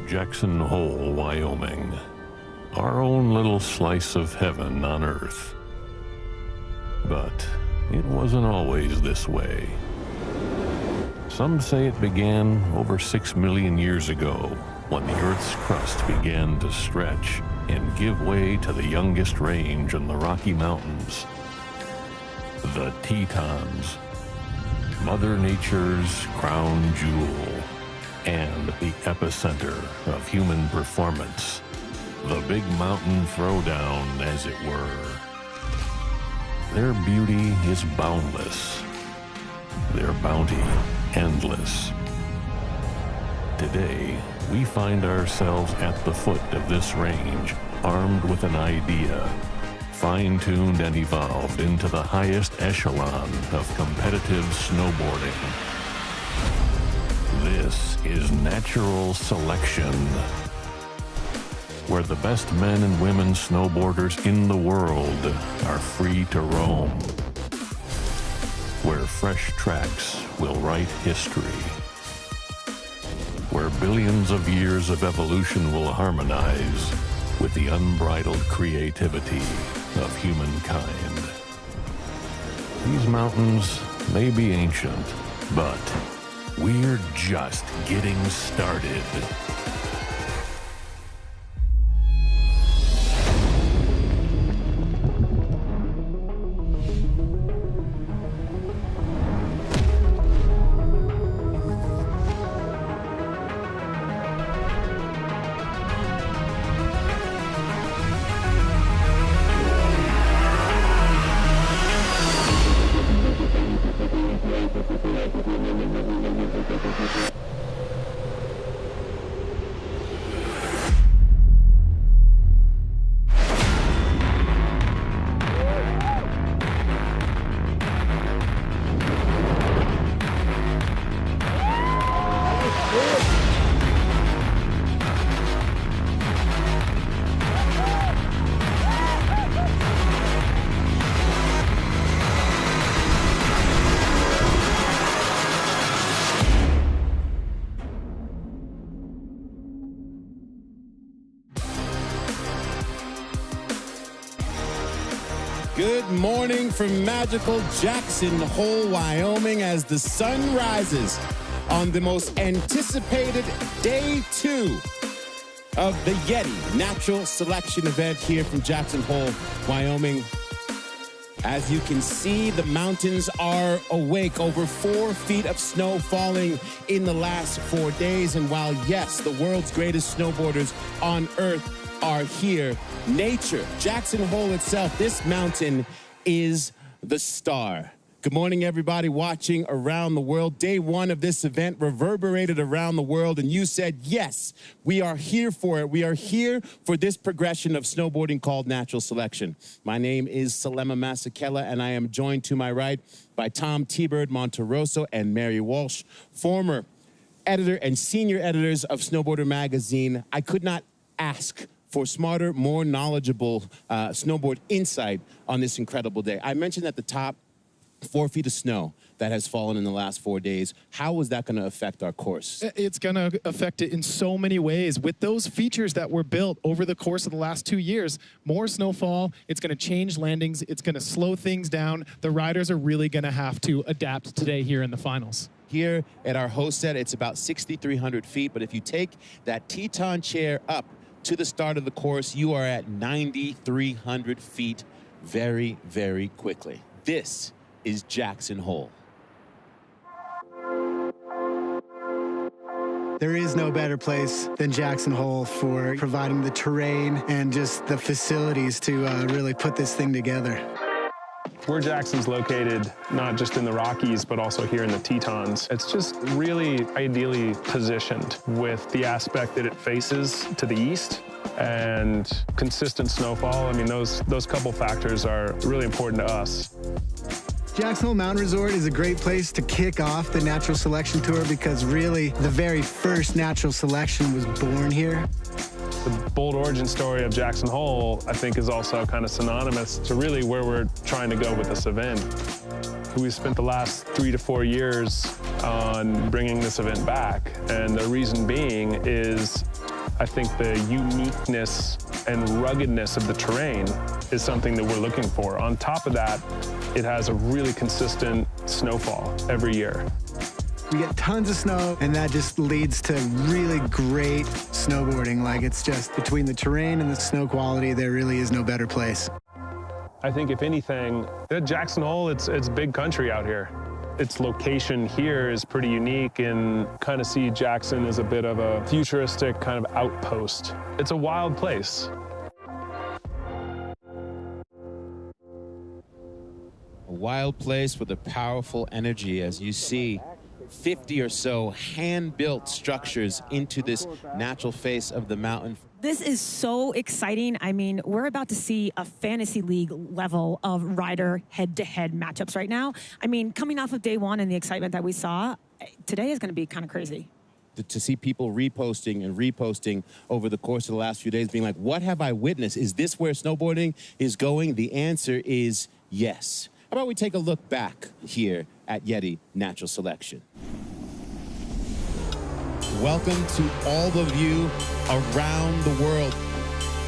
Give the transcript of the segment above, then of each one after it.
Jackson Hole, Wyoming. Our own little slice of heaven on earth. But it wasn't always this way. Some say it began over 6 million years ago, when the Earth's crust began to stretch and give way to the youngest range in the Rocky Mountains, the Tetons, Mother Nature's crown jewel, and the epicenter of human performance, the big mountain throwdown, as it were. Their beauty is boundless, their bounty endless. Today, we find ourselves at the foot of this range, armed with an idea, fine-tuned and evolved into the highest echelon of competitive snowboarding. This is natural selection, where the best men and women snowboarders in the world are free to roam, where fresh tracks will write history, where billions of years of evolution will harmonize with the unbridled creativity of humankind. These mountains may be ancient, but we're just getting started. Good morning from magical Jackson Hole, Wyoming, as the sun rises on the most anticipated day 2 of the YETI Natural Selection event here from Jackson Hole, Wyoming. As you can see, the mountains are awake. Over 4 feet of snow falling in the last 4 days. And while, yes, the world's greatest snowboarders on earth are here, nature, Jackson Hole itself, this mountain is the star. Good morning, everybody watching around the world. Day 1 of this event reverberated around the world, and you said, yes, we are here for it. We are here for this progression of snowboarding called natural selection. My name is Salema Masekela, and I am joined to my right by Tom T-Bird Monteroso and Mary Walsh, former editor and senior editors of Snowboarder Magazine. I could not ask for smarter, more knowledgeable snowboard insight on this incredible day. I mentioned at the top 4 feet of snow that has fallen in the last 4 days. How is that going to affect our course? It's going to affect it in so many ways. With those features that were built over the course of the last 2 years, more snowfall, it's going to change landings, it's going to slow things down. The riders are really going to have to adapt today here in the finals. Here at our host set, it's about 6,300 feet, but if you take that Teton chair up to the start of the course, you are at 9,300 feet very, very quickly. This is Jackson Hole. There is no better place than Jackson Hole for providing the terrain and just the facilities to really put this thing together. Where Jackson's located, not just in the Rockies, but also here in the Tetons, it's just really ideally positioned with the aspect that it faces to the east and consistent snowfall. I mean, those couple factors are really important to us. Jackson Hole Mountain Resort is a great place to kick off the natural selection tour because really the very first natural selection was born here. The bold origin story of Jackson Hole, I think, is also kind of synonymous to really where we're trying to go with this event. We spent the last 3 to 4 years on bringing this event back, and the reason being is I think the uniqueness and ruggedness of the terrain is something that we're looking for. On top of that, it has a really consistent snowfall every year. We get tons of snow, and that just leads to really great snowboarding. Like, it's just between the terrain and the snow quality, there really is no better place. I think if anything, Jackson Hole, it's big country out here. Its location here is pretty unique, and kind of see Jackson as a bit of a futuristic kind of outpost. It's a wild place. A wild place with a powerful energy, as you see 50 or so hand-built structures into this natural face of the mountain. This is so exciting. I mean, we're about to see a fantasy league level of rider head-to-head matchups right now. I mean, coming off of day one and the excitement that we saw, today is going to be kind of crazy. To see people reposting and reposting over the course of the last few days, being like, what have I witnessed? Is this where snowboarding is going? The answer is yes. How about we take a look back here at YETI Natural Selection? Welcome to all of you around the world.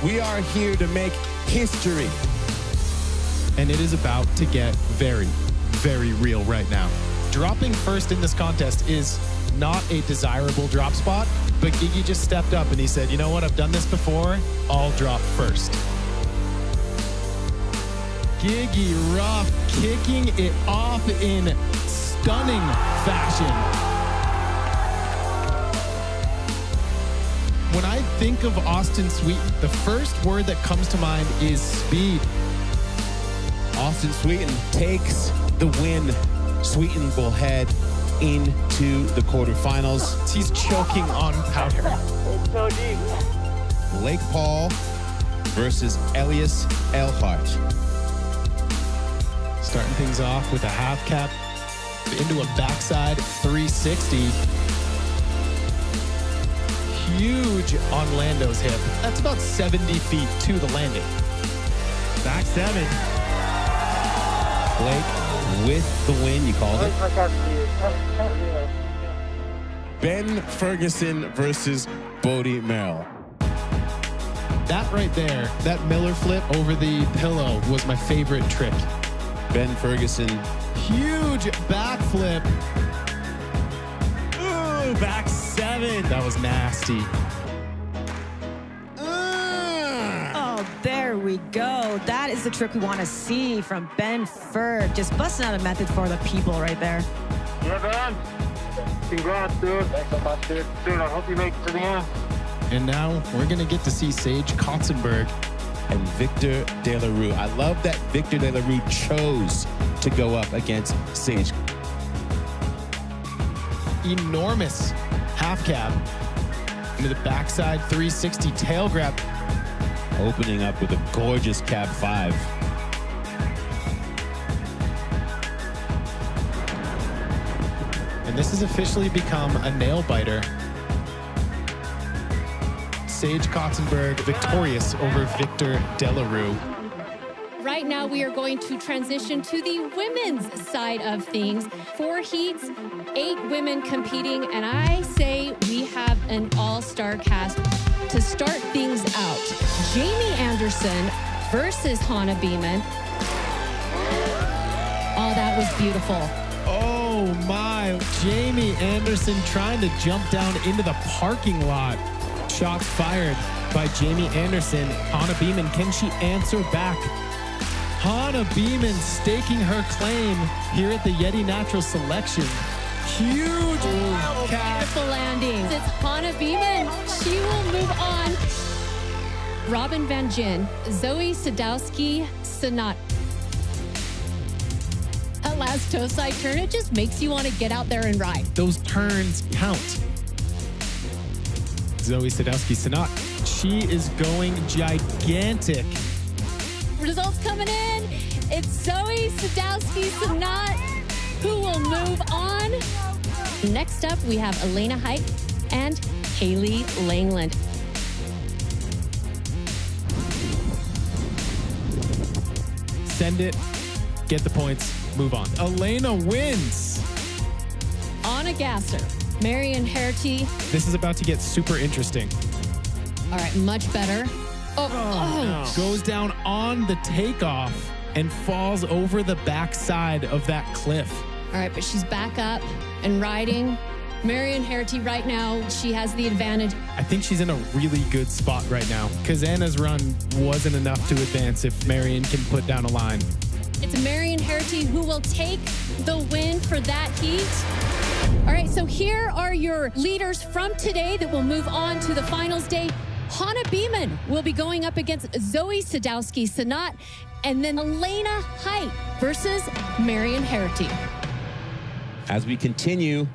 We are here to make history. And it is about to get very, very real right now. Dropping first in this contest is not a desirable drop spot, but Gigi just stepped up and he said, you know what, I've done this before, I'll drop first. Gigi Ruff kicking it off in stunning fashion. When I think of Austin Sweeten, the first word that comes to mind is speed. Austin Sweeten takes the win. Sweeten will head into the quarterfinals. He's choking on powder. It's so deep. Blake Paul versus Elias Eilhart. Starting things off with a half cap into a backside 360. Huge on Lando's hip. That's about 70 feet to the landing. Back seven. Blake with the win, you called it. Ben Ferguson versus Bodie Merrill. That right there, that Miller flip over the pillow was my favorite trick. Ben Ferguson. Huge backflip. Ooh, back seven. That was nasty. Oh, there we go. That is the trick we want to see from Ben Ferg. Just busting out a method for the people right there. Yeah, man. Congrats, dude. Thanks so much, dude. Dude, I hope you make it to the end. And now we're going to get to see Sage Kotzenberg and Victor De La Rue. I love that Victor De La Rue chose to go up against Sage. Enormous half cab into the backside 360 tail grab. Opening up with a gorgeous cab 5. And this has officially become a nail biter. Sage Kotzenberg victorious over Victor De La Rue. Right now, we are going to transition to the women's side of things. 4 heats, 8 women competing, and I say we have an all-star cast. To start things out, Jamie Anderson versus Hannah Beeman. Oh, that was beautiful. Oh my, Jamie Anderson trying to jump down into the parking lot. Shots fired by Jamie Anderson. Hannah Beeman, can she answer back? Hannah Beeman staking her claim here at the YETI Natural Selection. Huge wildcat. Beautiful landings. It's Hannah Beeman. She will move on. Robin Van Gyn, Zoe Sadowski, Sanat. That last toe side turn, it just makes you want to get out there and ride. Those turns count. Zoe Sadowski Sanat. She is going gigantic. Results coming in. It's Zoe Sadowski Sanat who will move on. Next up, we have Elena Height and Haley Langland. Send it, get the points, move on. Elena wins. Anna Gasser, Marion Herty. This is about to get super interesting. All right, much better. Goes down on the takeoff and falls over the backside of that cliff. All right, but she's back up and riding. Marion Harity right now, she has the advantage. I think she's in a really good spot right now because Anna's run wasn't enough to advance if Marion can put down a line. It's Marion Harity who will take the win for that heat. All right, so here are your leaders from today that will move on to the finals day. Hannah Beeman will be going up against Zoe Sadowski-Sanat, and then Elena Height versus Marion Harity. As we continue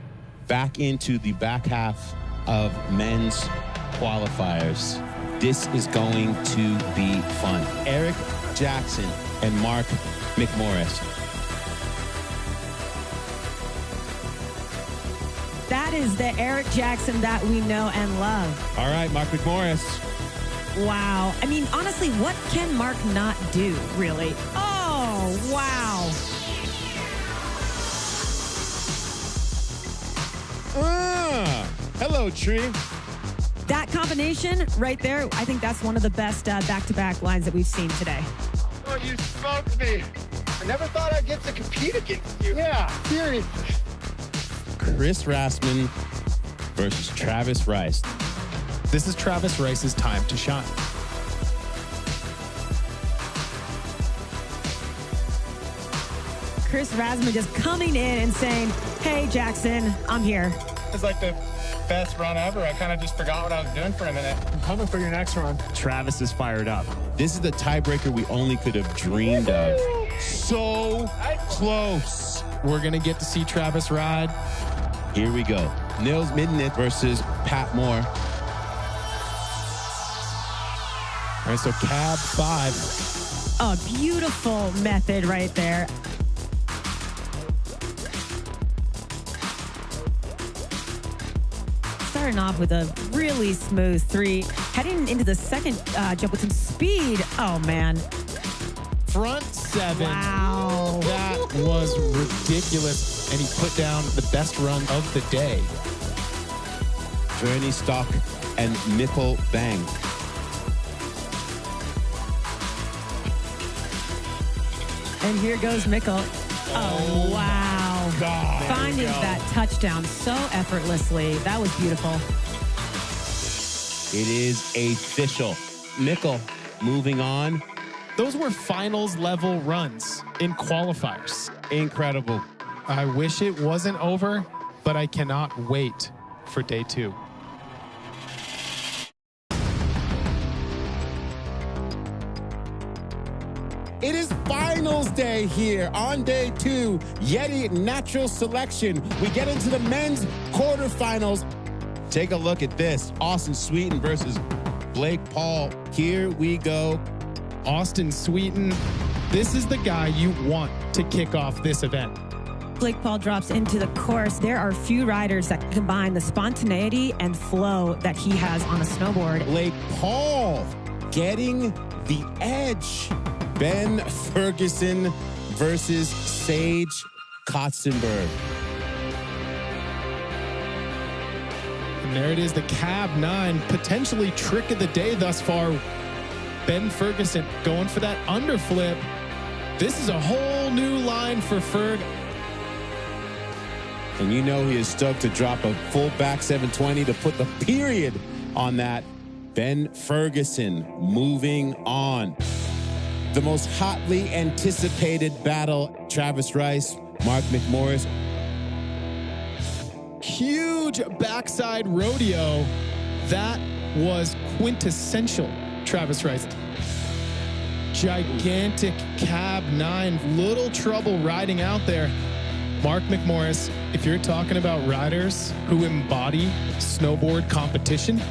back into the back half of men's qualifiers, this is going to be fun. Eric Jackson and Mark McMorris. That is the Eric Jackson that we know and love. All right, Mark McMorris. Wow. I mean, honestly, what can Mark not do, really? Oh, wow. Hello, Tree. That combination right there, I think that's one of the best back-to-back lines that we've seen today. Oh, you smoked me. I never thought I'd get to compete against you. Yeah, seriously. Chris Rassman versus Travis Rice. This is Travis Rice's time to shine. Chris Rasmussen just coming in and saying, hey, Jackson, I'm here. It's like the best run ever. I kind of just forgot what I was doing for a minute. I'm coming for your next run. Travis is fired up. This is the tiebreaker we only could have dreamed of. So close. We're going to get to see Travis ride. Here we go. Nils Midnett versus Pat Moore. All right, so cab 5. A beautiful method right there. Starting off with a really smooth 3. Heading into the second jump with some speed. Oh, man. Front 7. Wow. That was ridiculous. And he put down the best run of the day. Bernie Stock and Mikkel Bang. And here goes Mikkel. Oh, wow. God. Finding that touchdown so effortlessly. That was beautiful. It is official. Mikkel moving on. Those were finals level runs in qualifiers. Incredible. I wish it wasn't over, but I cannot wait for day 2. It is finals day here on day 2, YETI Natural Selection. We get into the men's quarterfinals. Take a look at this. Austin Sweeten versus Blake Paul. Here we go. Austin Sweeten, this is the guy you want to kick off this event. Blake Paul drops into the course. There are few riders that combine the spontaneity and flow that he has on a snowboard. Blake Paul getting the edge. Ben Ferguson versus Sage Kotzenberg. And there it is, the cab 9, potentially trick of the day thus far. Ben Ferguson going for that underflip. This is a whole new line for Ferg. And you know he is stoked to drop a full back 720 to put the period on that. Ben Ferguson moving on. The most hotly anticipated battle, Travis Rice, Mark McMorris. Huge backside rodeo. That was quintessential Travis Rice. Gigantic cab 9, little trouble riding out there. Mark McMorris, if you're talking about riders who embody snowboard competition,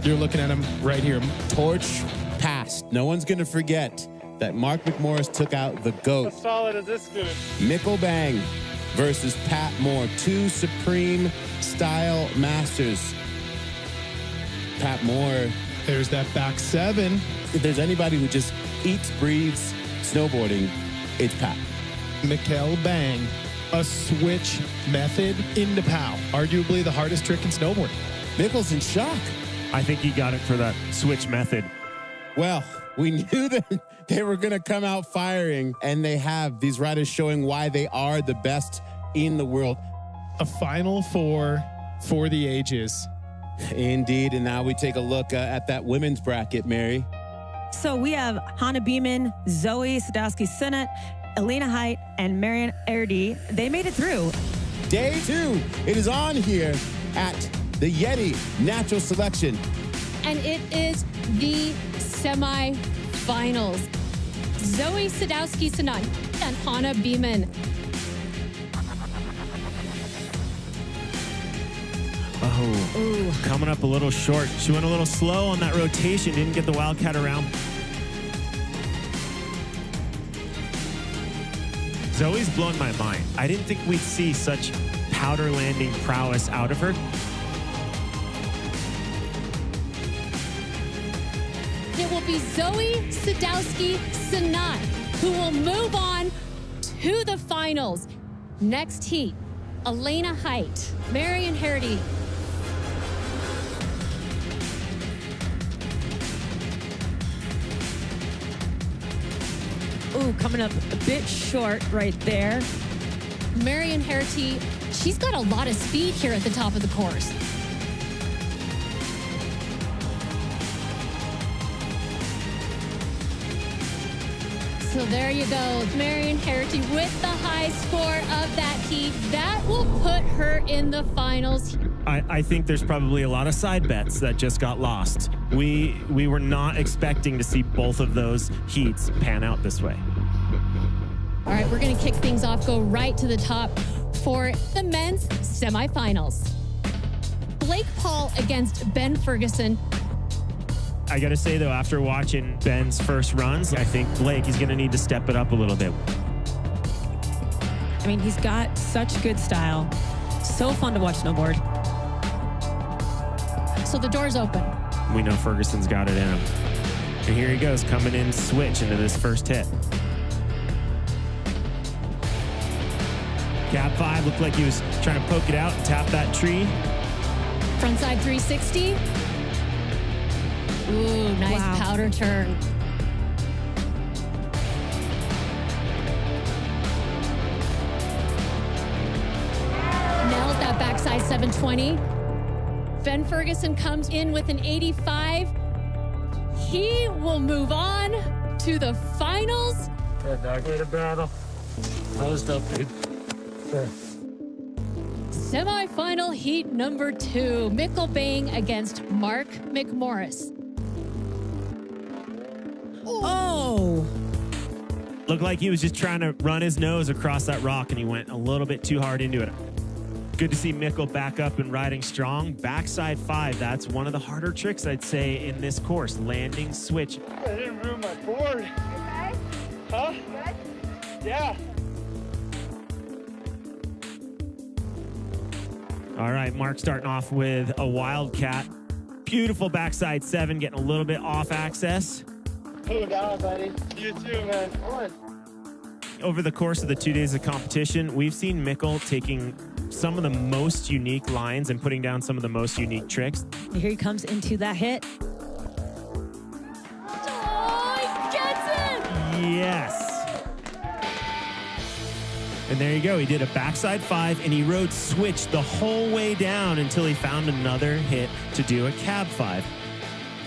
you're looking at him right here. Torch passed. No one's going to forget that Mark McMorris took out the GOAT. How solid is this dude? Mikkel Bang versus Pat Moore. 2 Supreme style masters. Pat Moore. There's that back 7. If there's anybody who just eats, breathes snowboarding, it's Pat. Mikkel Bang, a switch method into POW. Arguably the hardest trick in snowboarding. Mikkel's in shock. I think he got it for that switch method. Well, we knew that they were going to come out firing, and they have. These riders showing why they are the best in the world. A Final Four for the ages. Indeed, and now we take a look at that women's bracket, Mary. So we have Hannah Beeman, Zoe Sadowski-Sinnott, Elena Height, and Marian Erdi. They made it through. Day 2, it is on here at the YETI Natural Selection. And it is the semifinals. Zoe Sadowski-Sinnott and Hannah Beeman. Oh, Ooh. Coming up a little short. She went a little slow on that rotation, didn't get the wildcat around. Zoe's blowing my mind. I didn't think we'd see such powder landing prowess out of her. It will be Zoe Sadowski-Sinnott who will move on to the finals. Next heat, Elena Height, Marian Hardy. Ooh, coming up a bit short right there. Marian Hardy, she's got a lot of speed here at the top of the course. So there you go, Marian Hardy with the high score of that heat. That will put her in the finals. I think there's probably a lot of side bets that just got lost. We were not expecting to see both of those heats pan out this way. All right, we're going to kick things off, go right to the top for the men's semifinals. Blake Paul against Ben Ferguson. I got to say, though, after watching Ben's first runs, I think Blake is going to need to step it up a little bit. I mean, he's got such good style. So fun to watch snowboard. So the door's open. We know Ferguson's got it in him. And here he goes, coming in switch into this first hit. Cab 5 looked like he was trying to poke it out and tap that tree. Frontside 360. Ooh, nice powder turn. Nails that backside 720. Ben Ferguson comes in with an 85. He will move on to the finals. Yeah, dog. Way to battle. Closed up, dude. There. Semi-final heat number 2. Mikkel Bang against Mark McMorris. Oh! Looked like he was just trying to run his nose across that rock, and he went a little bit too hard into it. Good to see Mikkel back up and riding strong. Backside 5, that's one of the harder tricks, I'd say, in this course. Landing switch. I didn't ruin my board. Okay. Huh? Good. Yeah. All right, Mark starting off with a wildcat. Beautiful backside 7, getting a little bit off access. Cool down, buddy. You too, man. Come on. Over the course of the 2 days of competition, we've seen Mikkel taking some of the most unique lines and putting down some of the most unique tricks. Here he comes into that hit. Oh, he gets it! Yes. And there you go. He did a backside 5, and he rode switch the whole way down until he found another hit to do a cab 5.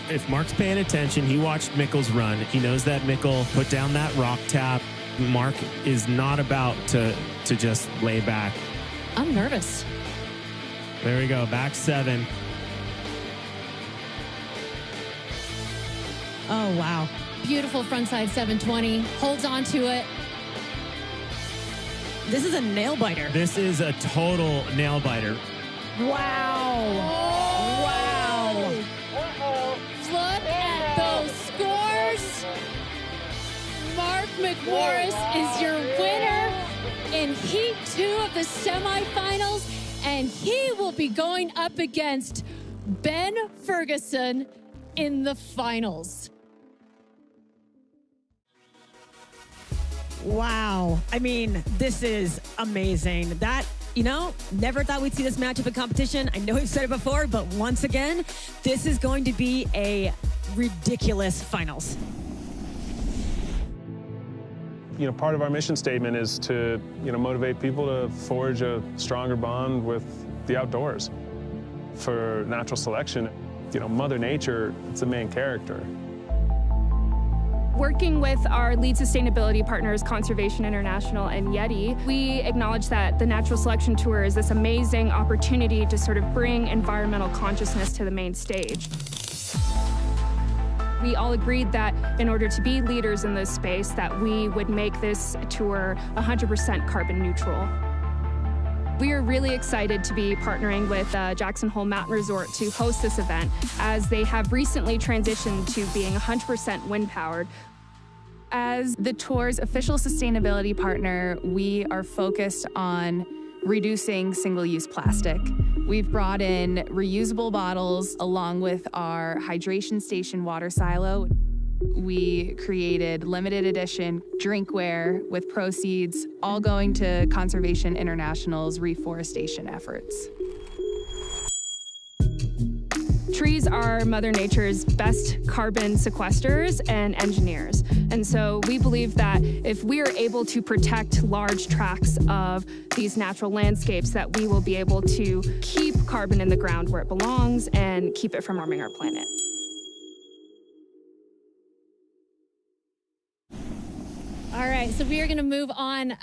If Mark's paying attention, he watched Mikkel's run. He knows that Mikkel put down that rock tap. Mark is not about to just lay back. I'm nervous. There we go. Back 7. Oh, wow. Beautiful frontside 720. Holds on to it. This is a nail biter. This is a total nail biter. Wow. Wow. Look at those scores. Mark McMorris is your winner in Heat 2 of the semifinals, and he will be going up against Ben Ferguson in the finals. Wow. I mean, this is amazing. That You know, never thought we'd see this matchup in competition. I know we've said it before, but once again, this is going to be a ridiculous finals. You know, part of our mission statement is to, motivate people to forge a stronger bond with the outdoors. For natural selection, Mother Nature, it's the main character. Working with our lead sustainability partners, Conservation International and YETI, we acknowledge that the Natural Selection Tour is this amazing opportunity to sort of bring environmental consciousness to the main stage. We all agreed that in order to be leaders in this space, that we would make this tour 100% carbon neutral. We are really excited to be partnering with Jackson Hole Mountain Resort to host this event, as they have recently transitioned to being 100% wind-powered. As the tour's official sustainability partner, we are focused on reducing single-use plastic. We've brought in reusable bottles along with our hydration station water silo. We created limited edition drinkware with proceeds all going to Conservation International's reforestation efforts. Trees are Mother Nature's best carbon sequesters and engineers. And so we believe that if we are able to protect large tracts of these natural landscapes, that we will be able to keep carbon in the ground where it belongs and keep it from harming our planet. All right, so we are going to move on,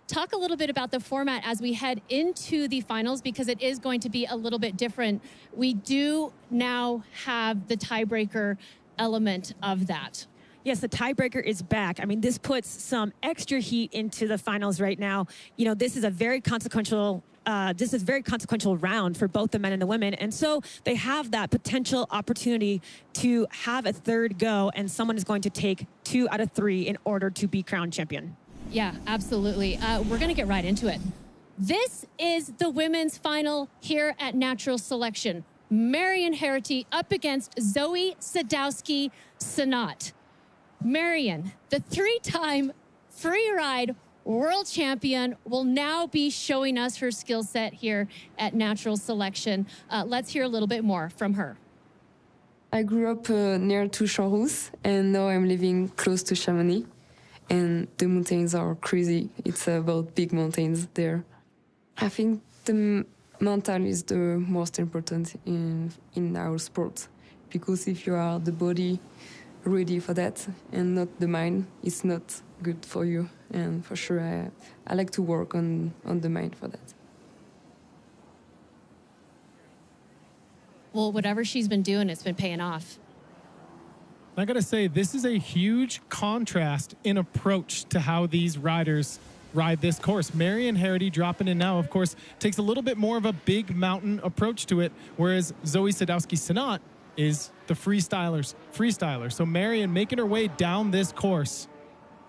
talk a little bit about the format as we head into the finals, because it is going to be a little bit different. We do now have the tiebreaker element of that. Yes, the tiebreaker is back. I mean, this puts some extra heat into the finals right now. You know, this is a very consequential round for both the men and the women. And so they have that potential opportunity to have a third go, and someone is going to take 2 out of 3 in order to be crowned champion. Yeah, absolutely. We're going to get right into it. This is the women's final here at Natural Selection. Marion Harity up against Zoe Sadowski-Synnott. Marion, the 3-time free ride world champion, will now be showing us her skill set here at Natural Selection. Let's hear a little bit more from her. I grew up near to Champs, and now I'm living close to Chamonix. And the mountains are crazy. It's about big mountains there. I think the mental is the most important in our sport, because if you are the body ready for that and not the mind, it's not good for you. And for sure, I like to work on the mind for that. Well, whatever she's been doing, it's been paying off. I gotta say, this is a huge contrast in approach to how these riders ride this course. Marion Harity dropping in now, of course, takes a little bit more of a big mountain approach to it, whereas Zoe Sadowski-Synnott is the freestyler. So Marion making her way down this course.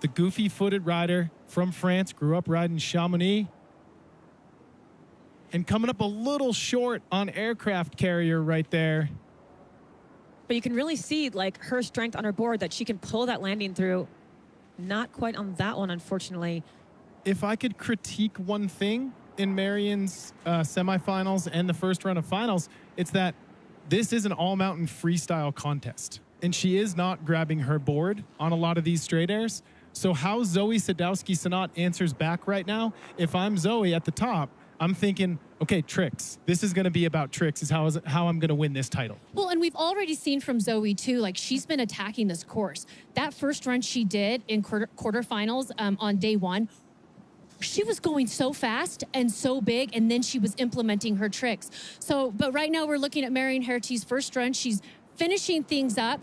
The goofy-footed rider from France, grew up riding Chamonix, and coming up a little short on aircraft carrier right there. But you can really see like her strength on her board, that she can pull that landing through. Not quite on that one, unfortunately. If I could critique one thing in Marion's semifinals and the first run of finals, it's that this is an all-mountain freestyle contest, and she is not grabbing her board on a lot of these straight airs. So how Zoe Sadowski-Synnott answers back right now, if I'm Zoe at the top, I'm thinking, okay, tricks. This is going to be about tricks, is how I'm going to win this title. Well, and we've already seen from Zoe, too, like she's been attacking this course. That first run she did in quarterfinals on day 1, she was going so fast and so big, and then she was implementing her tricks. So, but right now we're looking at Marion Harity's first run. She's finishing things up.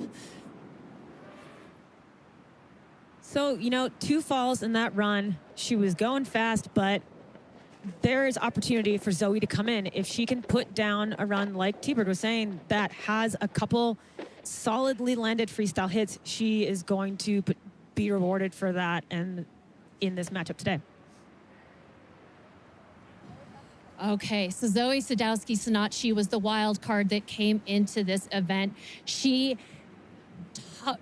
So, you know, 2 falls in that run. She was going fast, but there is opportunity for Zoe to come in. If she can put down a run like T-Bird was saying, that has a couple solidly landed freestyle hits, she is going to be rewarded for that and in this matchup today. Okay, so Zoe Sadowski-Synnott, she was the wild card that came into this event. She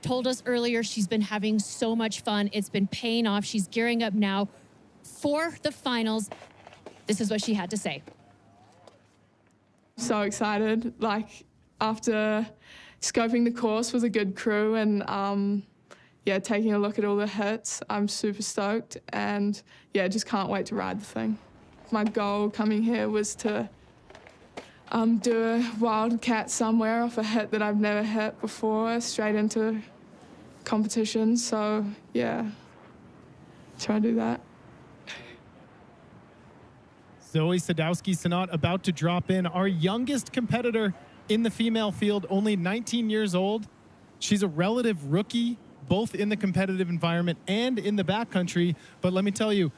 told us earlier she's been having so much fun. It's been paying off. She's gearing up now for the finals. This is what she had to say. So excited, like after scoping the course with a good crew and yeah, taking a look at all the hits, I'm super stoked and yeah, just can't wait to ride the thing. My goal coming here was to do a wildcat somewhere off a hit that I've never hit before, straight into competition. So yeah, try to do that. Zoe Sadowski-Synot about to drop in, our youngest competitor in the female field, only 19 years old. She's a relative rookie, both in the competitive environment and in the backcountry. But let me tell you,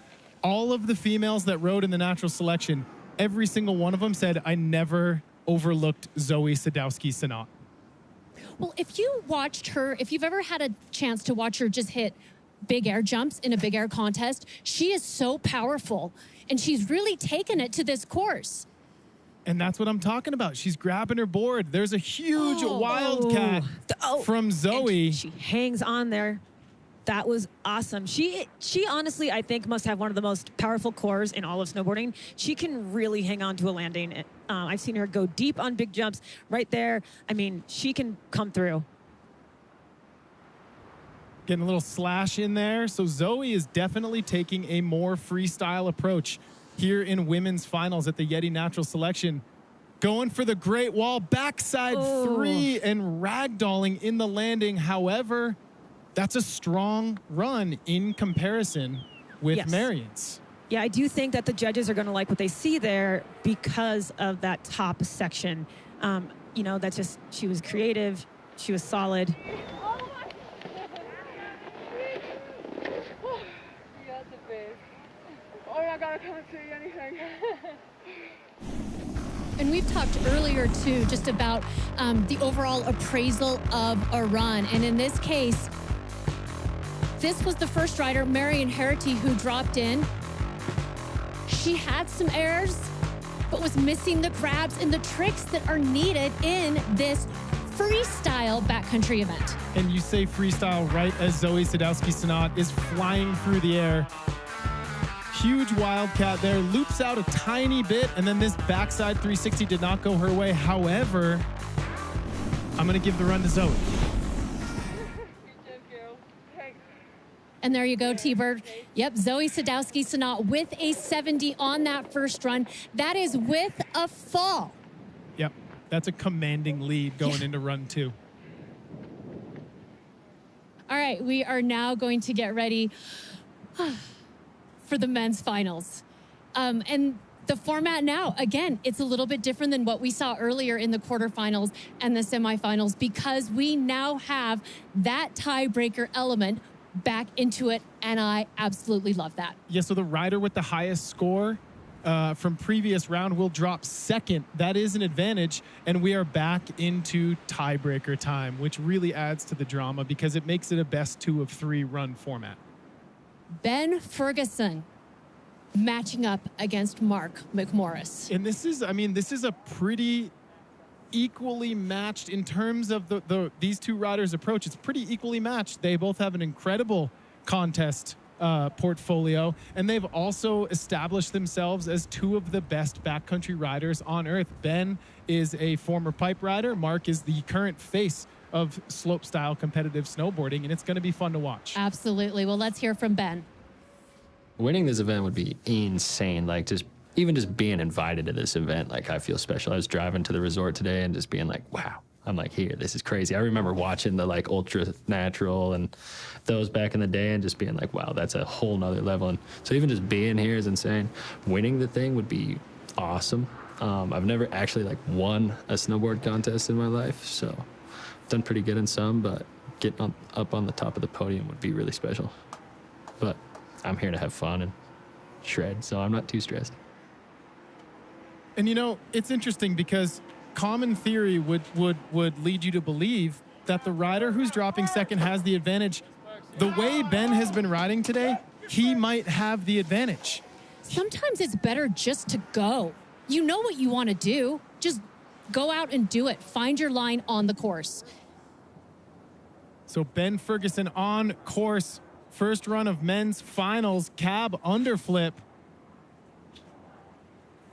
all of the females that rode in the natural selection, every single one of them said, I never overlooked Zoe Sadowski-Synot. Well, if you watched her, if you've ever had a chance to watch her just hit big air jumps in a big air contest, she is so powerful. And she's really taken it to this course. And that's what I'm talking about. She's grabbing her board. There's a huge wildcat from Zoe. She hangs on there. That was awesome. She honestly, I think, must have one of the most powerful cores in all of snowboarding. She can really hang on to a landing. I've seen her go deep on big jumps right there. I mean, she can come through. Getting a little slash in there. So Zoe is definitely taking a more freestyle approach here in women's finals at the YETI Natural Selection. Going for the great wall, backside three and ragdolling in the landing. However, that's a strong run in comparison with Marion's. Yeah, I do think that the judges are going to like what they see there because of that top section. You know, that's just, she was creative. She was solid. I can't see anything. And we've talked earlier too, just about the overall appraisal of a run. And in this case, this was the first rider, Marion Harity, who dropped in. She had some errors, but was missing the grabs and the tricks that are needed in this freestyle backcountry event. And you say freestyle right as Zoe Sadowski-Synot is flying through the air. Huge wildcat there, loops out a tiny bit, and then this backside 360 did not go her way. However, I'm going to give the run to Zoe. And there you go, T-Bird. Yep, Zoe Sadowski-Synot with a 70 on that first run. That is with a fall. Yep, that's a commanding lead going into run two. All right, we are now going to get ready for the men's finals. And the format now, again, it's a little bit different than what we saw earlier in the quarterfinals and the semifinals because we now have that tiebreaker element back into it, and I absolutely love that. Yeah, so the rider with the highest score from previous round will drop second. That is an advantage, and we are back into tiebreaker time, which really adds to the drama because it makes it a best 2 of 3 run format. Ben Ferguson matching up against Mark McMorris. And this is, I mean, this is a pretty equally matched in terms of these two riders' approach. It's pretty equally matched. They both have an incredible contest portfolio, and they've also established themselves as 2 of the best backcountry riders on earth. Ben is a former pipe rider. Mark is the current face of slope-style competitive snowboarding, and it's going to be fun to watch. Absolutely. Well, let's hear from Ben. Winning this event would be insane. Like, even just being invited to this event, like, I feel special. I was driving to the resort today and just being like, wow, I'm like, here, this is crazy. I remember watching the, like, ultra natural and those back in the day and just being like, wow, that's a whole nother level. And so even just being here is insane. Winning the thing would be awesome. I've never actually, like, won a snowboard contest in my life, so done pretty good in some, but getting up on the top of the podium would be really special. But I'm here to have fun and shred, so I'm not too stressed. And you know, it's interesting because common theory would lead you to believe that the rider who's dropping second has the advantage. The way Ben has been riding today, he might have the advantage. Sometimes it's better just to go. You know what you want to do. Just go out and do it. Find your line on the course. So Ben Ferguson on course. First run of men's finals, cab underflip.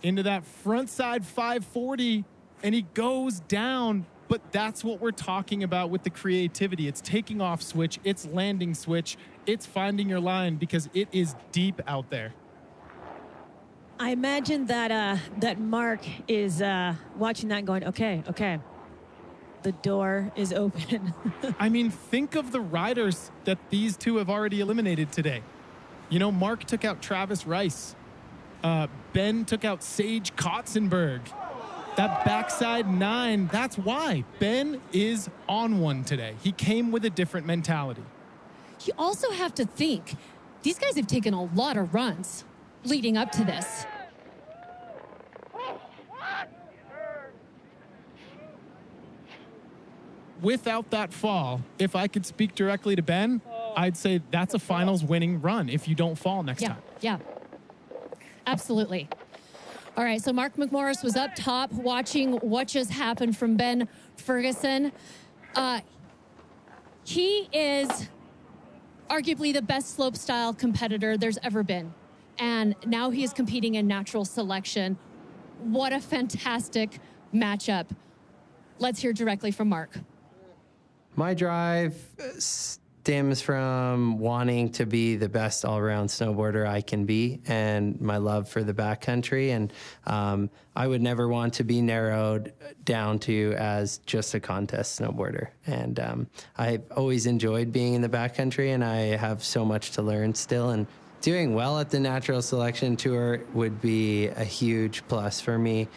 into that front side 540, and he goes down. But that's what we're talking about with the creativity. It's taking off switch, it's landing switch, it's finding your line because it is deep out there. I imagine that Mark is watching that and going, okay, the door is open. I mean, think of the riders that these two have already eliminated today. You know, Mark took out Travis Rice. Ben took out Sage Kotzenberg. That backside 9, that's why. Ben is on one today. He came with a different mentality. You also have to think, these guys have taken a lot of runs leading up to this. Without that fall, if I could speak directly to Ben, I'd say that's a finals winning run if you don't fall next time. Yeah, absolutely. All right, so Mark McMorris was up top watching what just happened from Ben Ferguson. He is arguably the best slopestyle competitor there's ever been. And now he is competing in natural selection. What a fantastic matchup. Let's hear directly from Mark. My drive stems from wanting to be the best all-around snowboarder I can be and my love for the backcountry. And I would never want to be narrowed down to as just a contest snowboarder. And I've always enjoyed being in the backcountry, and I have so much to learn still. And doing well at the natural selection tour would be a huge plus for me.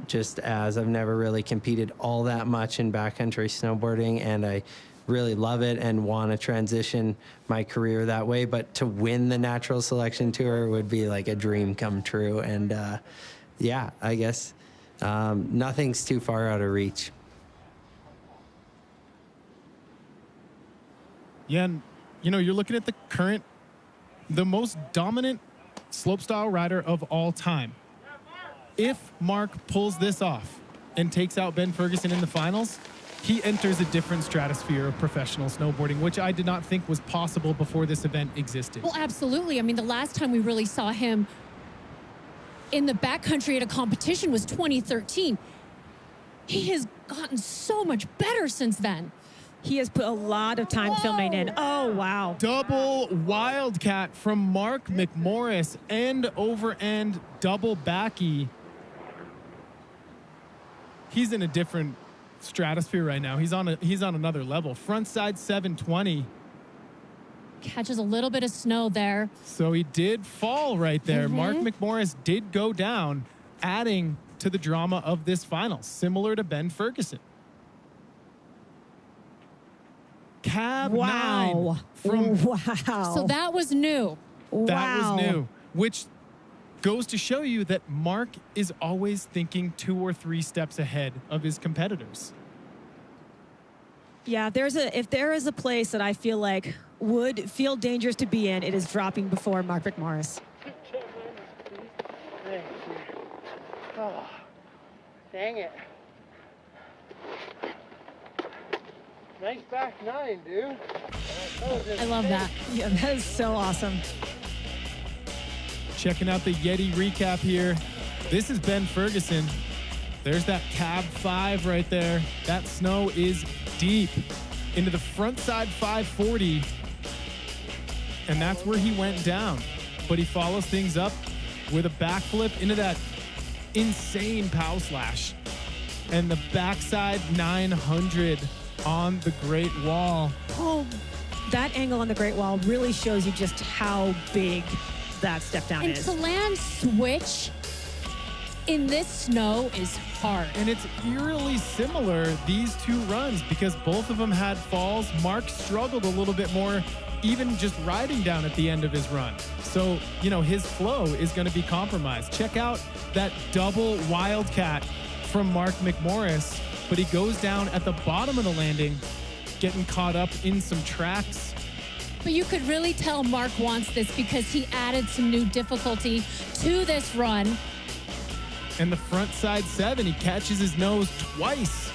Just as I've never really competed all that much in backcountry snowboarding, and I really love it and want to transition my career that way. But to win the natural selection tour would be like a dream come true. And yeah, I guess nothing's too far out of reach. Yeah, and you know, you're looking at the most dominant slopestyle rider of all time. If Mark pulls this off and takes out Ben Ferguson in the finals, he enters a different stratosphere of professional snowboarding, which I did not think was possible before this event existed. Well, absolutely. I mean, the last time we really saw him in the backcountry at a competition was 2013. He has gotten so much better since then. He has put a lot of time filming in. Oh, wow. Double wildcat from Mark McMorris, end over end double backy. He's in a different stratosphere right now. He's on another level. Frontside 720. Catches a little bit of snow there. So he did fall right there. Mark McMorris did go down, adding to the drama of this final, similar to Ben Ferguson. Cab 9 from So that was new. That was new, which goes to show you that Mark is always thinking 2 or 3 steps ahead of his competitors. Yeah, if there is a place that I feel like would feel dangerous to be in, it is dropping before Mark McMorris. Oh, dang it. Nice back 9, dude. I love that. Yeah, that is so awesome. Checking out the YETI recap here. This is Ben Ferguson. There's that cab 5 right there. That snow is deep into the front side 540. And that's where he went down. But he follows things up with a backflip into that insane pow slash. And the backside 900 on the Great Wall. Oh, that angle on the Great Wall really shows you just how big that step down is. And to land switch in this snow is hard. And it's eerily similar, these 2 runs, because both of them had falls. Mark struggled a little bit more, even just riding down at the end of his run. So, you know, his flow is going to be compromised. Check out that double wildcat from Mark McMorris, but he goes down at the bottom of the landing, getting caught up in some tracks. But you could really tell Mark wants this because he added some new difficulty to this run. And the front side 7, he catches his nose twice.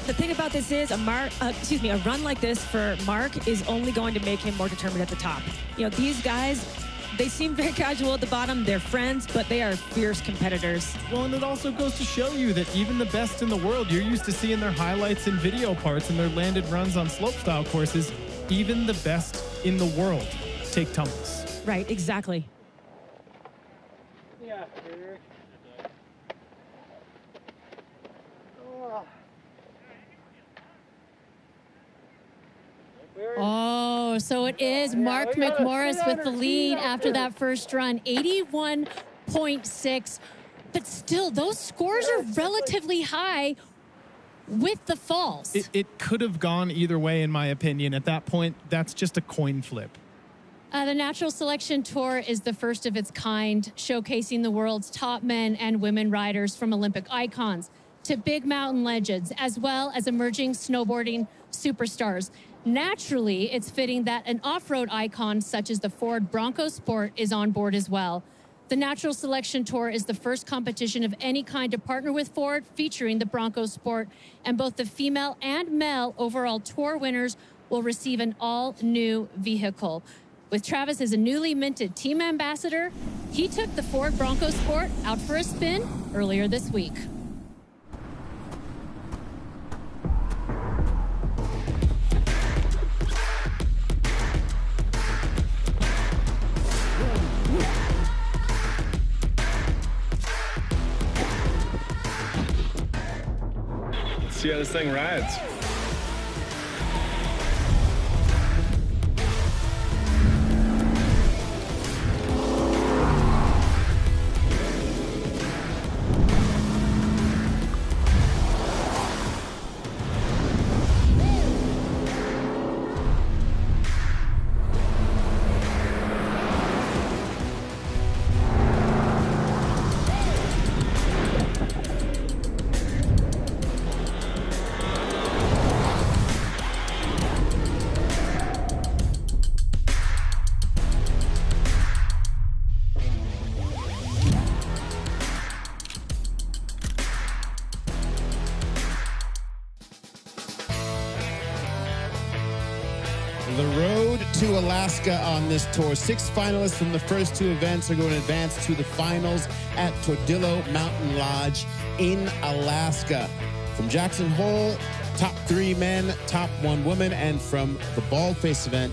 The thing about this is a run like this for Mark is only going to make him more determined at the top. You know, these guys, They seem very casual at the bottom. They're friends, but they are fierce competitors. Well, and it also goes to show you that even the best in the world, you're used to seeing their highlights and video parts and their landed runs on slopestyle courses. Even the best in the world take tumbles. Right, exactly. Yeah. Oh, so it is Mark McMorris with the lead after that first run, 81.6. But still, those scores are relatively high with the falls. It could have gone either way, in my opinion. At that point, that's just a coin flip. The Natural Selection Tour is the first of its kind, showcasing the world's top men and women riders, from Olympic icons to big mountain legends, as well as emerging snowboarding superstars. Naturally, it's fitting that an off-road icon such as the Ford Bronco Sport is on board as well. The Natural Selection Tour is the first competition of any kind to partner with Ford, featuring the Bronco Sport, and both the female and male overall tour winners will receive an all-new vehicle. With Travis as a newly minted team ambassador, he took the Ford Bronco Sport out for a spin earlier this week. Let's see how this thing rides. The road to Alaska on this tour. 6 finalists from the first 2 events are going to advance to the finals at Tordillo Mountain Lodge in Alaska. From Jackson Hole, top 3 men, top 1 woman, and from the Baldface event,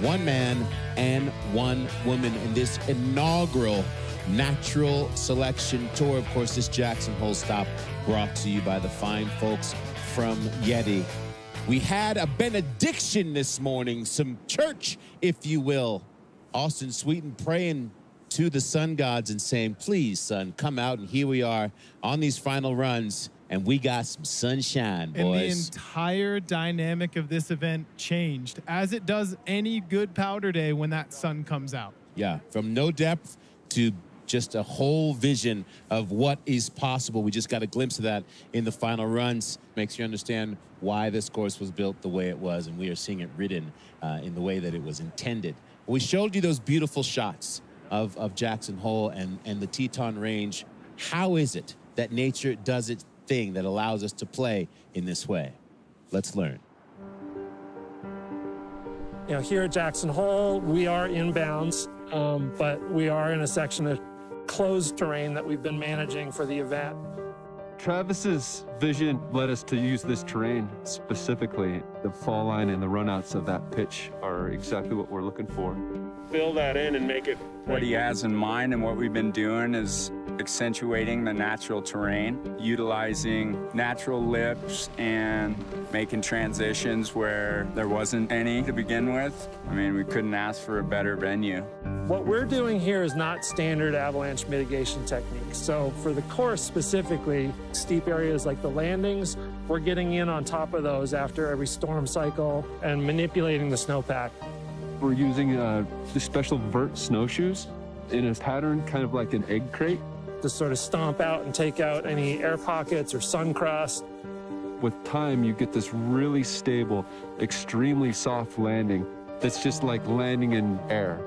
1 man and 1 woman in this inaugural Natural Selection Tour. Of course, this Jackson Hole stop brought to you by the fine folks from YETI. We had a benediction this morning, some church, if you will. Austin Sweeten praying to the sun gods and saying, please, sun, come out. And here we are on these final runs, and we got some sunshine, boys. And the entire dynamic of this event changed, as it does any good powder day when that sun comes out. Yeah, from no depth to just a whole vision of what is possible. We just got a glimpse of that in the final runs. Makes you understand why this course was built the way it was, and we are seeing it ridden in the way that it was intended. We showed you those beautiful shots of Jackson Hole and the Teton Range. How is it that nature does its thing that allows us to play in this way? Let's learn. You know, here at Jackson Hole, we are inbounds, but we are in a section of closed terrain that we've been managing for the event. Travis's vision led us to use this terrain specifically. The fall line and the runouts of that pitch are exactly what we're looking for. Fill that in and make it. What he has in mind and what we've been doing is accentuating the natural terrain, utilizing natural lips and making transitions where there wasn't any to begin with. I mean, we couldn't ask for a better venue. What we're doing here is not standard avalanche mitigation techniques. So for the course specifically, steep areas like the landings, we're getting in on top of those after every storm cycle and manipulating the snowpack. We're using the special vert snowshoes in a pattern kind of like an egg crate. To sort of stomp out and take out any air pockets or sun crust. With time, you get this really stable, extremely soft landing that's just like landing in air.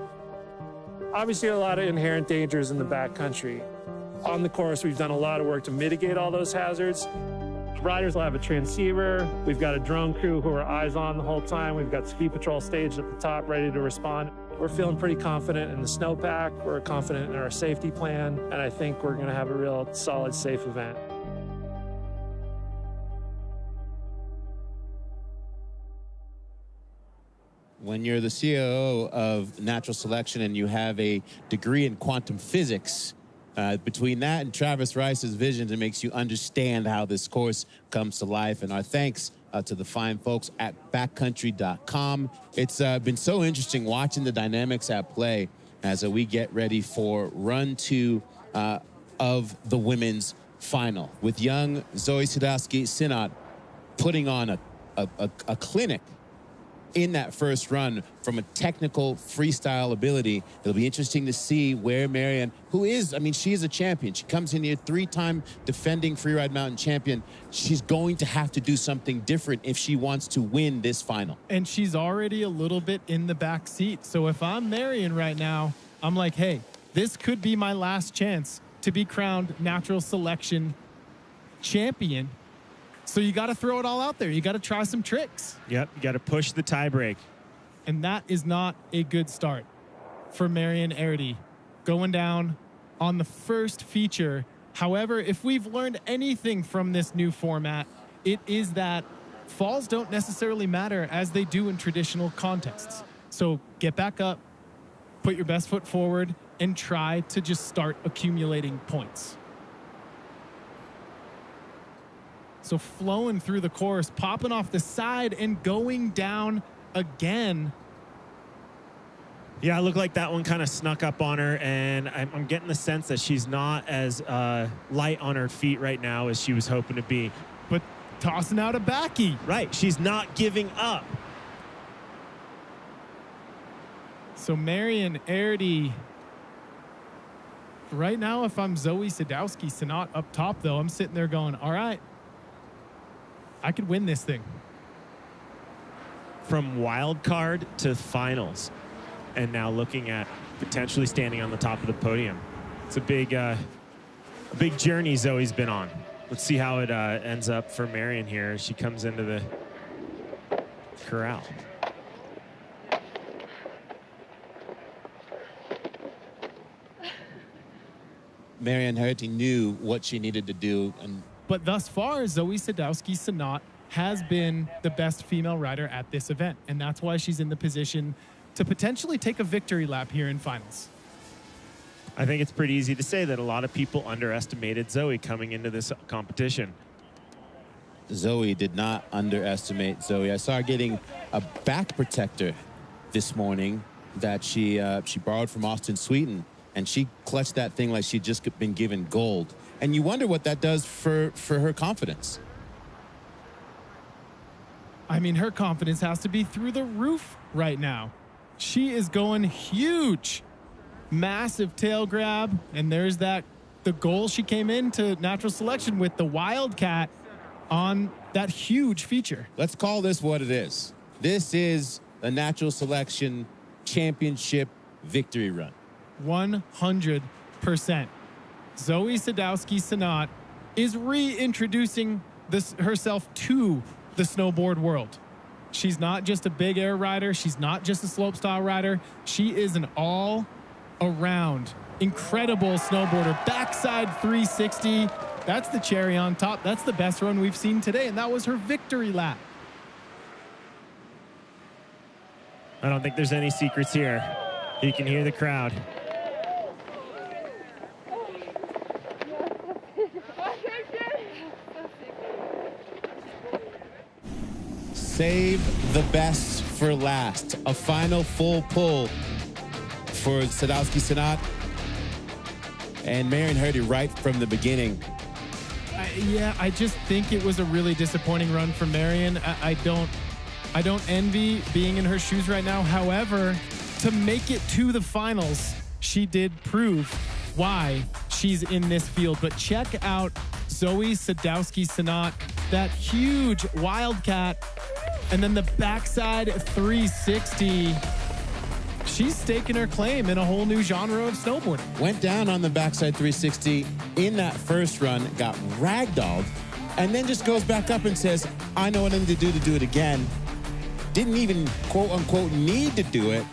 Obviously, a lot of inherent dangers in the backcountry. On the course, we've done a lot of work to mitigate all those hazards. Riders will have a transceiver. We've got a drone crew who are eyes on the whole time. We've got ski patrol staged at the top ready to respond. We're feeling pretty confident in the snowpack. We're confident in our safety plan, and I think we're going to have a real solid, safe event. When you're the COO of natural selection and you have a degree in quantum physics, between that and Travis Rice's vision, it makes you understand how this course comes to life. And our thanks to the fine folks at backcountry.com. It's been so interesting watching the dynamics at play as we get ready for run 2 of the women's final, with young Zoe Sadowski-Synnott putting on a clinic in that first run from a technical freestyle ability. It'll be interesting to see where Marianne, who is, I mean, she is a champion. She comes in here 3-time defending freeride mountain champion. She's going to have to do something different if she wants to win this final. And she's already a little bit in the back seat. So if I'm Marianne right now, I'm like, hey, this could be my last chance to be crowned natural selection champion. So you got to throw it all out there. You got to try some tricks. Yep, you got to push the tie break. And that is not a good start for Marianne Erdy going down on the first feature. However, if we've learned anything from this new format, it is that falls don't necessarily matter as they do in traditional contests. So get back up, put your best foot forward, and try to just start accumulating points. So flowing through the course, popping off the side and going down again. Yeah, it looked like that one kind of snuck up on her, and I'm getting the sense that she's not as light on her feet right now as she was hoping to be. But tossing out a backy. Right, she's not giving up. So Marianne Erdy, right now, if I'm Zoe Sadowski-Synnott up top, though, I'm sitting there going, all right, I could win this thing. From wild card to finals, and now looking at potentially standing on the top of the podium. It's a big journey Zoe's been on. Let's see how it ends up for Marianne here as she comes into the corral. Marianne Erdy knew what she needed to do, but thus far, Zoe Sadowski-Synnott has been the best female rider at this event, and that's why she's in the position to potentially take a victory lap here in finals. I think it's pretty easy to say that a lot of people underestimated Zoe coming into this competition. Zoe did not underestimate Zoe. I saw her getting a back protector this morning that she borrowed from Austin Sweeten, and she clutched that thing like she'd just been given gold. And you wonder what that does for her confidence. I mean, her confidence has to be through the roof right now. She is going huge. Massive tail grab. And there's the goal she came into natural selection with, the Wildcat on that huge feature. Let's call this what it is. This is a natural selection championship victory run. 100%. Zoe Sadowski-Synnott is reintroducing herself to the snowboard world. She's not just a big air rider. She's not just a slopestyle rider. She is an all-around incredible snowboarder. Backside 360. That's the cherry on top. That's the best run we've seen today, and that was her victory lap. I don't think there's any secrets here. You can hear the crowd. Save the best for last. A final full pull for Sadowski-Synnott and Marianne Erdy right from the beginning. Yeah, I just think it was a really disappointing run for Marianne. I don't envy being in her shoes right now. However, to make it to the finals, she did prove why she's in this field. But check out Zoe Sadowski-Synnott, that huge Wildcat, and then the backside 360. She's staking her claim in a whole new genre of snowboarding. Went down on the backside 360 in that first run, got ragdolled, and then just goes back up and says, I know what I need to do it again. Didn't even, quote unquote, need to do it.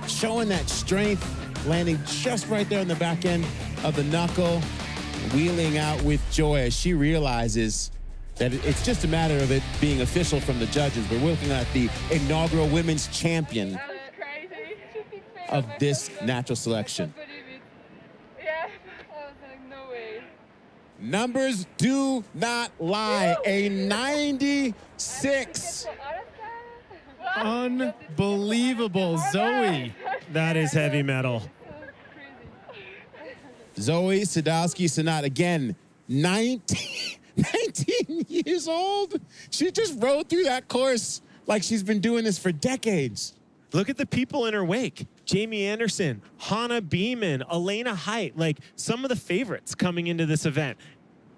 showing that strength, landing just right there on the back end of the knuckle, wheeling out with joy as she realizes that it's just a matter of it being official from the judges. We're looking at the inaugural women's champion of this natural selection. Numbers do not lie. A 96. Unbelievable, Zoe. That is heavy metal. Zoe Sadowski-Synnott, again, 19 years old. She just rode through that course like she's been doing this for decades. Look at the people in her wake. Jamie Anderson, Hannah Beeman, Elena Height, like some of the favorites coming into this event.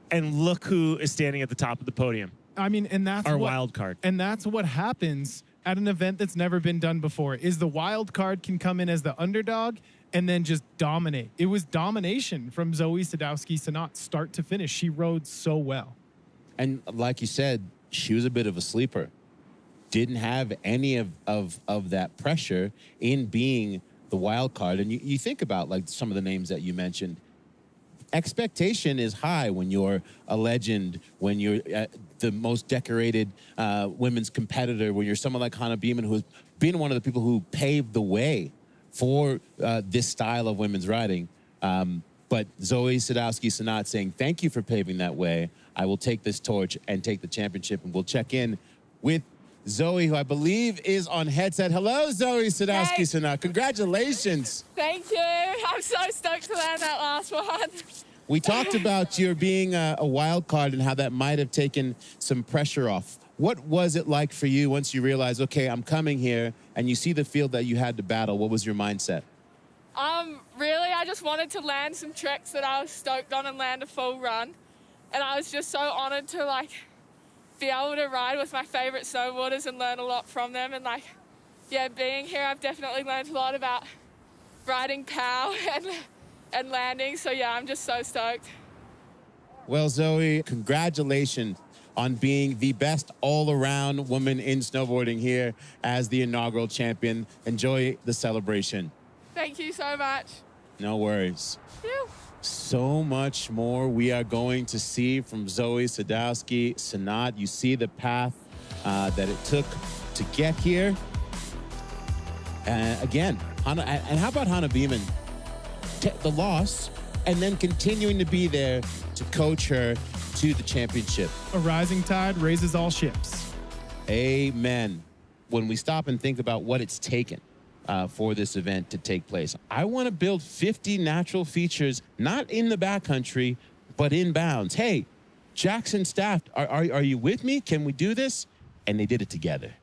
And look who is standing at the top of the podium. I mean, and that's our wild card. And that's what happens at an event that's never been done before, is the wild card can come in as the underdog and then just dominate. It was domination from Zoe Sadowski-Synnott, start to finish. She rode so well. And like you said, she was a bit of a sleeper. Didn't have any of that pressure in being the wild card. And you think about like some of the names that you mentioned. Expectation is high when you're a legend, when you're the most decorated women's competitor, when you're someone like Hannah Beeman, who's been one of the people who paved the way for this style of women's riding. But Zoe Sadowski-Synnott saying, thank you for paving that way. I will take this torch and take the championship. And we'll check in with Zoe, who I believe is on headset. Hello, Zoe Sadowski-Synnott. Congratulations. Thank you. I'm so stoked to land that last one. We talked about your being a wild card and how that might have taken some pressure off. What was it like for you once you realized, okay, I'm coming here, and you see the field that you had to battle? What was your mindset? Really, I just wanted to land some tricks that I was stoked on and land a full run. And I was just so honored to, like, be able to ride with my favorite snowboarders and learn a lot from them. And, like, yeah, being here, I've definitely learned a lot about riding power and landing. So, yeah, I'm just so stoked. Well, Zoe, congratulations on being the best all-around woman in snowboarding here as the inaugural champion. Enjoy the celebration. Thank you so much. No worries. Phew. So much more we are going to see from Zoe Sadowski-Synnott. You see the path that it took to get here. Again, Hannah, and how about Hannah Beeman? The loss, and then continuing to be there to coach her to the championship. A rising tide raises all ships. Amen. When we stop and think about what it's taken for this event to take place, I want to build 50 natural features, not in the backcountry, but inbounds. Hey, Jackson staff, are you with me? Can we do this? And they did it together.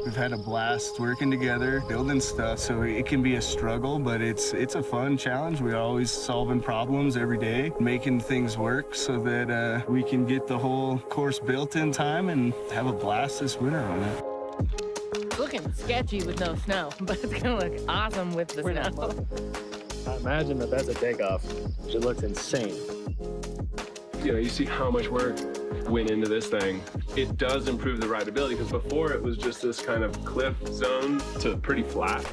We've had a blast working together, building stuff, so it can be a struggle, but it's a fun challenge. We're always solving problems every day, making things work so that we can get the whole course built in time and have a blast this winter on it. Looking sketchy with no snow, but it's gonna look awesome with the snow. I imagine that's a takeoff. It looks insane. You know, you see how much work went into this thing. It does improve the rideability, because before it was just this kind of cliff zone to pretty flat.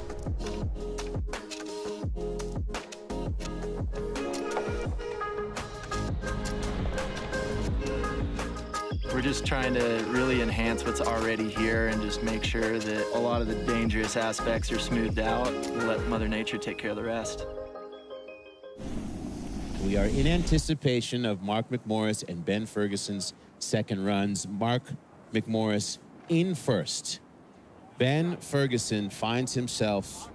We're just trying to really enhance what's already here and just make sure that a lot of the dangerous aspects are smoothed out. We'll let Mother Nature take care of the rest. We are in anticipation of Mark McMorris and Ben Ferguson's second runs. Mark McMorris in first. Ben Ferguson finds himself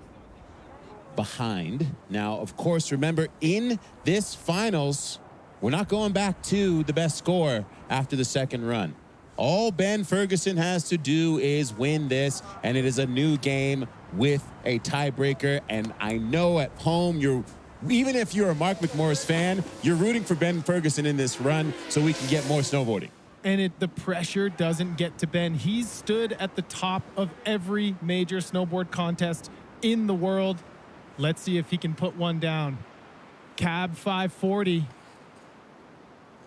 behind. Now, of course, remember, in this finals, we're not going back to the best score after the second run. All Ben Ferguson has to do is win this, and it is a new game with a tiebreaker. And I know at home, even if you're a Mark McMorris fan, you're rooting for Ben Ferguson in this run so we can get more snowboarding. And the pressure doesn't get to Ben. He's stood at the top of every major snowboard contest in the world. Let's see if he can put one down. Cab 540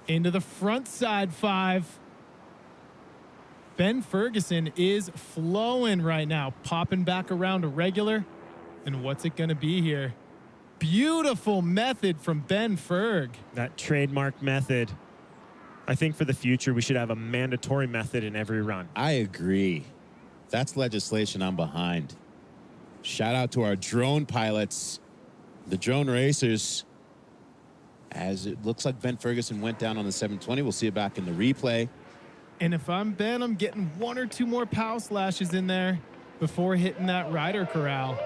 into the front side 5. Ben Ferguson is flowing right now, popping back around a regular. And what's it going to be here? Beautiful method from Ben Ferg. That trademark method. I think for the future, we should have a mandatory method in every run. I agree. That's legislation I'm behind. Shout out to our drone pilots, the drone racers. As it looks like Ben Ferguson went down on the 720. We'll see it back in the replay. And if I'm Ben, I'm getting 1 or 2 more pow slashes in there before hitting that rider corral.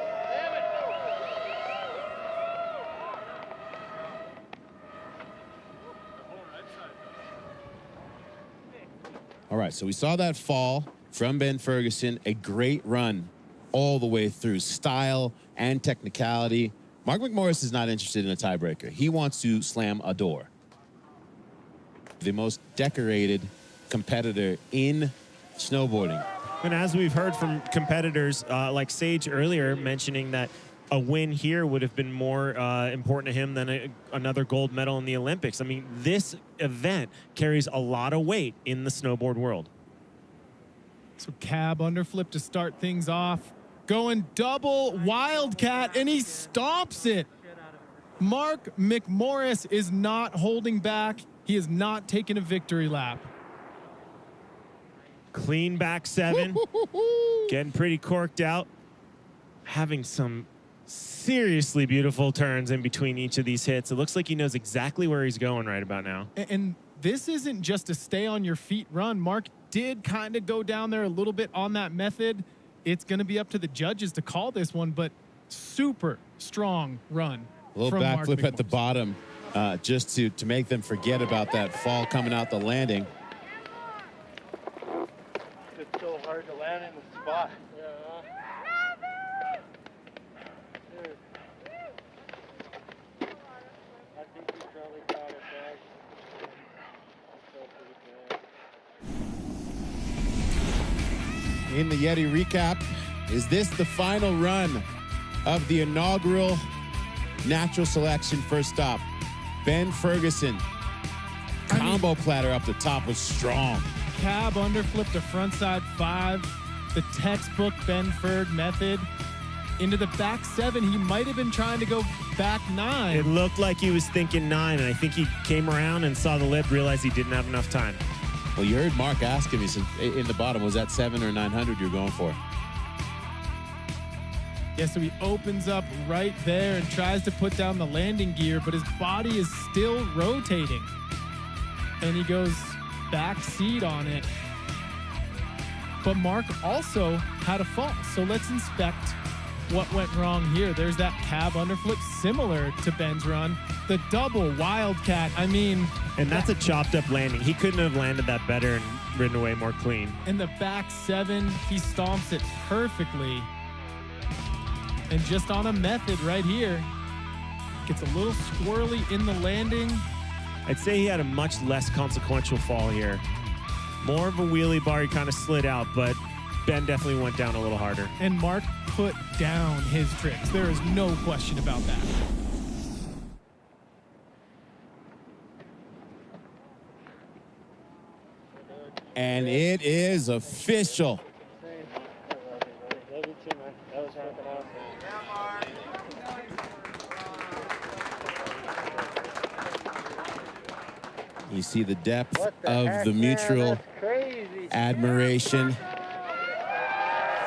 All right, so we saw that fall from Ben Ferguson, a great run all the way through, style and technicality. Mark McMorris is not interested in a tiebreaker. He wants to slam a door. The most decorated competitor in snowboarding. And as we've heard from competitors, like Sage earlier, mentioning that a win here would have been more important to him than another gold medal in the Olympics. I mean, this event carries a lot of weight in the snowboard world. So cab underflip to start things off. Going double wildcat, and he stomps it. Mark McMorris is not holding back. He is not taking a victory lap. Clean back 7. Getting pretty corked out. Having some seriously beautiful turns in between each of these hits. It looks like he knows exactly where he's going right about now. And this isn't just a stay on your feet run. Mark did kind of go down there a little bit on that method. It's going to be up to the judges to call this one, but super strong run. A little backflip at the bottom just to make them forget about that fall coming out the landing. It's so hard to land in the spot. I think he probably caught it back. In the YETI recap, is this the final run of the inaugural natural selection first stop? Ben Ferguson, combo platter up the top was strong. Cab underflip to frontside 5, the textbook Ben Ferg method. Into the back 7, he might have been trying to go back 9. It looked like he was thinking 9, and I think he came around and saw the lip, realized he didn't have enough time. Well, you heard Mark ask him, he said, in the bottom, was that 7 or 900 you're going for? Yeah, so he opens up right there and tries to put down the landing gear, but his body is still rotating. And he goes back seat on it. But Mark also had a fall, so let's inspect what went wrong here. There's that cab underflip similar to Ben's run. The double wildcat, I mean... And that's a chopped up landing. He couldn't have landed that better and ridden away more clean. In the back 7, he stomps it perfectly. And just on a method right here, gets a little squirrely in the landing. I'd say he had a much less consequential fall here. More of a wheelie bar, he kind of slid out, but Ben definitely went down a little harder. And Mark put down his tricks. There is no question about that. And it is official. You see the depth of the mutual admiration.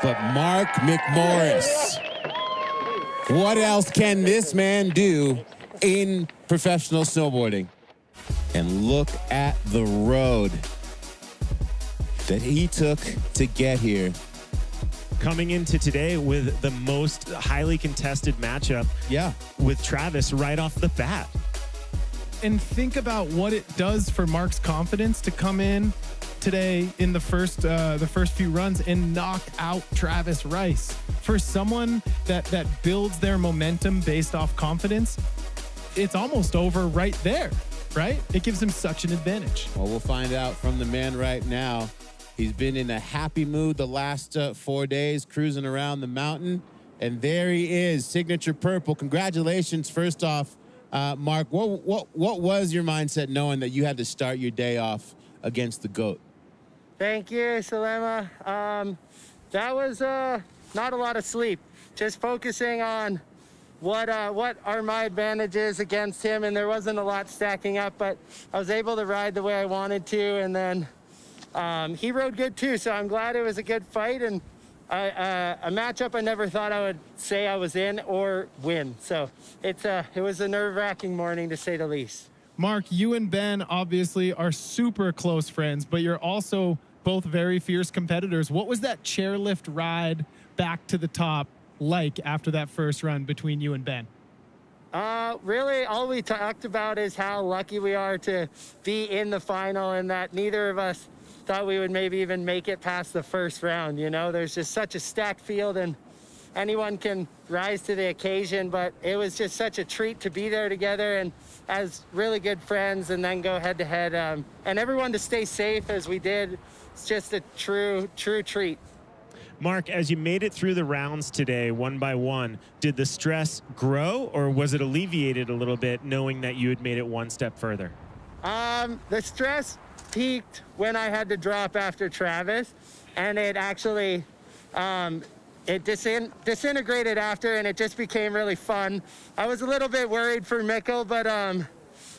But Mark McMorris, what else can this man do in professional snowboarding? And look at the road that he took to get here. Coming into today with the most highly contested matchup with Travis right off the bat. And think about what it does for Mark's confidence to come in today in the first few runs and knock out Travis Rice. For someone that builds their momentum based off confidence, it's almost over right there, right? It gives him such an advantage. Well, we'll find out from the man right now. He's been in a happy mood the last 4 days, cruising around the mountain. And there he is, signature purple. Congratulations, first off, Mark. What was your mindset knowing that you had to start your day off against the GOAT? Thank you, Salema. That was not a lot of sleep. Just focusing on what are my advantages against him, and there wasn't a lot stacking up, but I was able to ride the way I wanted to, and then he rode good too, so I'm glad it was a good fight, and a matchup I never thought I would say I was in or win. So it was a nerve-wracking morning, to say the least. Mark, you and Ben obviously are super close friends, but you're also both very fierce competitors. What was that chairlift ride back to the top like after that first run between you and Ben? Really, all we talked about is how lucky we are to be in the final, and that neither of us thought we would maybe even make it past the first round. You know, there's just such a stacked field, and anyone can rise to the occasion, but it was just such a treat to be there together and as really good friends, and then go head to head, and everyone to stay safe as we did. It's just a true treat. Mark, as you made it through the rounds today, one by one, did the stress grow, or was it alleviated a little bit knowing that you had made it one step further? The stress peaked when I had to drop after Travis, and it actually it disintegrated after, and it just became really fun. I was a little bit worried for Mikkel, but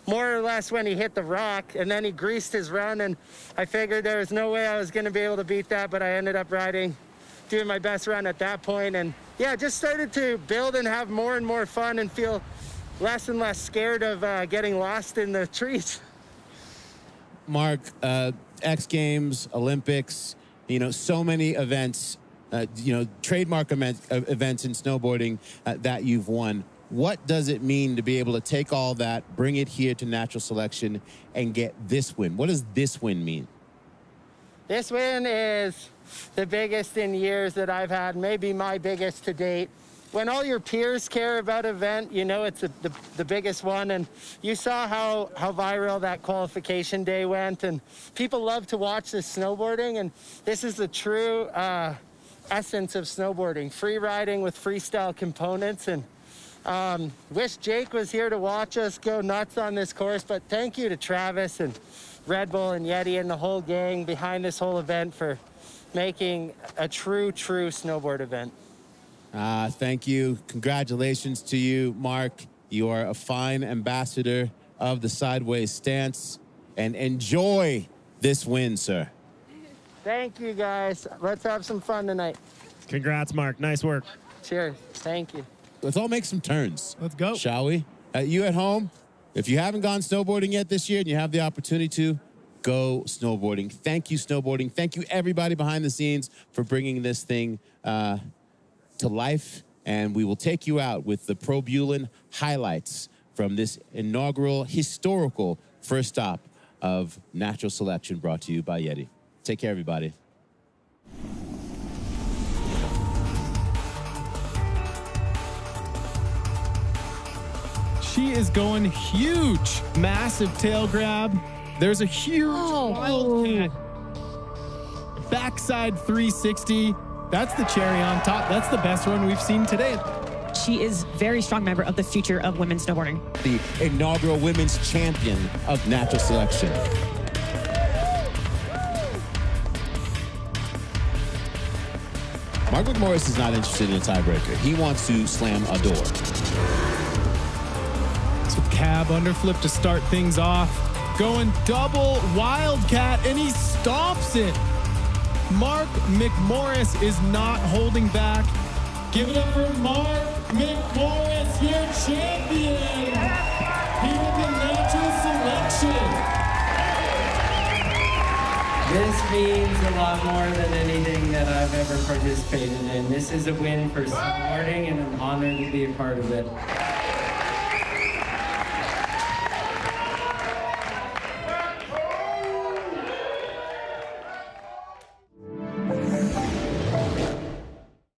more or less when he hit the rock, and then he greased his run, and I figured there was no way I was going to be able to beat that, but I ended up doing my best run at that point, and yeah, just started to build and have more and more fun and feel less and less scared of getting lost in the trees. Mark, X Games, Olympics, you know, so many events, you know, trademark events in snowboarding that you've won. What does it mean to be able to take all that, bring it here to natural selection, and get this win? What does this win mean? This win is the biggest in years that I've had, maybe my biggest to date. When all your peers care about an event, you know it's the biggest one, and you saw how viral that qualification day went, and people love to watch this snowboarding, and this is the true essence of snowboarding, free riding with freestyle components. And wish Jake was here to watch us go nuts on this course, but thank you to Travis and Red Bull and YETI and the whole gang behind this whole event for making a true snowboard event. Thank you. Congratulations to you, Mark. You are a fine ambassador of the sideways stance, and enjoy this win, sir. Thank you, guys. Let's have some fun tonight. Congrats, Mark. Nice work. Cheers. Thank you. Let's all make some turns. Let's go. Shall we? You at home, if you haven't gone snowboarding yet this year and you have the opportunity to, go snowboarding. Thank you, snowboarding. Thank you, everybody behind the scenes, for bringing this thing to life. And we will take you out with the Pro Bulin highlights from this inaugural, historical first stop of Natural Selection, brought to you by YETI. Take care, everybody. She is going huge. Massive tail grab. There's a huge wildcat. Backside 360. That's the cherry on top. That's the best run we've seen today. She is a very strong member of the future of women's snowboarding. The inaugural women's champion of Natural Selection. Mark McMorris is not interested in a tiebreaker. He wants to slam a door. So cab underflip to start things off. Going double wildcat, and he stomps it. Mark McMorris is not holding back. Give it up for Mark McMorris, your champion here at the Natural Selection. This means a lot more than anything that I've ever participated in. This is a win for snowboarding, and I'm honored to be a part of it.